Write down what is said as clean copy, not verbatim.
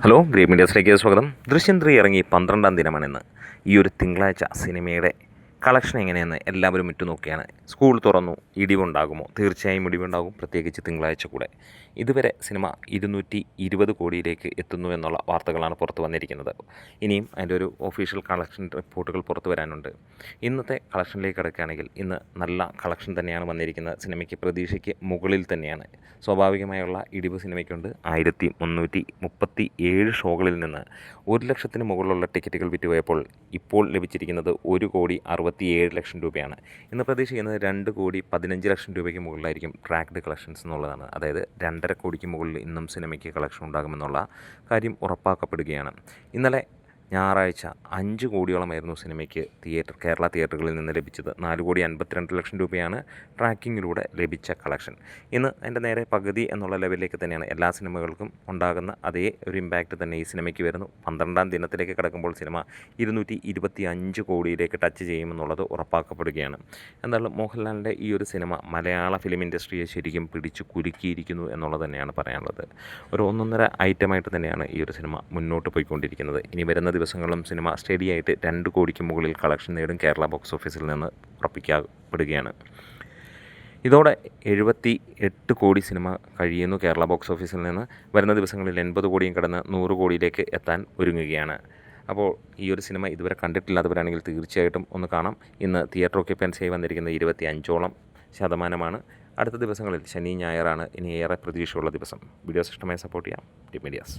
Hello green മീഡിയസിലേക്ക് സ്വാഗതം. ദൃശ്യം 3 ഇറങ്ങി 12-ാം ദിനമാണിന്ന്. ഈ ഒരു തിങ്കളാഴ്ച സിനിമയുടെ കളക്ഷൻ എങ്ങനെയെന്ന് എല്ലാവരും ഉറ്റുനോക്കുകയാണ്. സ്കൂൾ തുറന്നു, ഇടിവുണ്ടാകുമോ? തീർച്ചയായും ഇടിവുണ്ടാകും, പ്രത്യേകിച്ച് തിങ്കളാഴ്ച കൂടെ. ഇതുവരെ സിനിമ 220 കോടിയിലേക്ക് എത്തുന്നു എന്നുള്ള വാർത്തകളാണ് പുറത്തു വന്നിരിക്കുന്നത്. ഇനിയും അതിൻ്റെ ഒരു ഒഫീഷ്യൽ കളക്ഷൻ റിപ്പോർട്ടുകൾ പുറത്തു വരാനുണ്ട്. ഇന്നത്തെ കളക്ഷനിലേക്ക് കിടക്കുകയാണെങ്കിൽ ഇന്ന് നല്ല കളക്ഷൻ തന്നെയാണ് വന്നിരിക്കുന്നത്. സിനിമയ്ക്ക് പ്രതീക്ഷയ്ക്ക് മുകളിൽ തന്നെയാണ്. സ്വാഭാവികമായുള്ള ഇടിവ് സിനിമയ്ക്കുണ്ട്. 1337 ഷോകളിൽ നിന്ന് 1 ലക്ഷത്തിന് മുകളിലുള്ള ടിക്കറ്റുകൾ വിറ്റുപോയപ്പോൾ ഇപ്പോൾ ലഭിച്ചിരിക്കുന്നത് 1,67,00,000 രൂപയാണ്. ഇന്ന് പ്രതീക്ഷിക്കുന്നത് 2,15,00,000 രൂപയ്ക്ക് മുകളിലായിരിക്കും ട്രാക്ക്ഡ് കളക്ഷൻസ് എന്നുള്ളതാണ്. അതായത് 2.5 കോടിക്ക് മുകളിൽ ഇന്നും സിനിമയ്ക്ക് കളക്ഷൻ ഉണ്ടാകുമെന്നുള്ള കാര്യം ഉറപ്പാക്കപ്പെടുകയാണ്. ഇന്നലെ ഞായറാഴ്ച 5 കോടിയോളമായിരുന്നു സിനിമയ്ക്ക് കേരള തിയേറ്ററുകളിൽ നിന്ന് ലഭിച്ചത്. 4,52,00,000 രൂപയാണ് ട്രാക്കിങ്ങിലൂടെ ലഭിച്ച കളക്ഷൻ. ഇന്ന് അതിൻ്റെ നേരെ പകുതി എന്നുള്ള ലെവലിലേക്ക് തന്നെയാണ് എല്ലാ സിനിമകൾക്കും ഉണ്ടാകുന്ന അതേ ഒരു ഇമ്പാക്റ്റ് തന്നെ ഈ സിനിമയ്ക്ക് വരുന്നു. 12-ാം ദിനത്തിലേക്ക് കടക്കുമ്പോൾ സിനിമ 225 കോടിയിലേക്ക് ടച്ച് ചെയ്യുമെന്നുള്ളത് ഉറപ്പാക്കപ്പെടുകയാണ്. എന്തായാലും മോഹൻലാലിൻ്റെ ഈ ഒരു സിനിമ മലയാള ഫിലിം ഇൻഡസ്ട്രിയെ ശരിക്കും പിടിച്ചു കുലുക്കിയിരിക്കുന്നു എന്നുള്ളത് തന്നെയാണ് പറയാനുള്ളത്. ഒരു ഒന്നൊന്നര ഐറ്റമായിട്ട് തന്നെയാണ് ഈ ഒരു സിനിമ മുന്നോട്ട് പോയിക്കൊണ്ടിരിക്കുന്നത്. ഇനി വരുന്ന ദിവസങ്ങളിലും സിനിമ സ്റ്റഡിയായിട്ട് 2 കോടിക്ക് മുകളിൽ കളക്ഷൻ നേടും കേരള ബോക്സ് ഓഫീസിൽ നിന്ന് ഉറപ്പിക്കപ്പെടുകയാണ്. ഇതോടെ 78 കോടി സിനിമ കഴിയുന്നു കേരള ബോക്സ് ഓഫീസിൽ നിന്ന്. വരുന്ന ദിവസങ്ങളിൽ 80 കോടിയും കടന്ന് 100 കോടിയിലേക്ക് എത്താൻ ഒരുങ്ങുകയാണ്. അപ്പോൾ ഈ ഒരു സിനിമ ഇതുവരെ കണ്ടിട്ടില്ലാത്തവരാണെങ്കിൽ തീർച്ചയായിട്ടും ഒന്ന് കാണാം. ഇന്ന് തിയേറ്റർ ഓക്യുപ്പൻസിയായി വന്നിരിക്കുന്നത് 25% അടുത്ത ദിവസങ്ങളിൽ ശനി ഞായറാണ് ഇനി ഏറെ പ്രതീക്ഷയുള്ള ദിവസം. വീഡിയോസ് ഇഷ്ടമായി സപ്പോർട്ട് ചെയ്യാം. Green medias.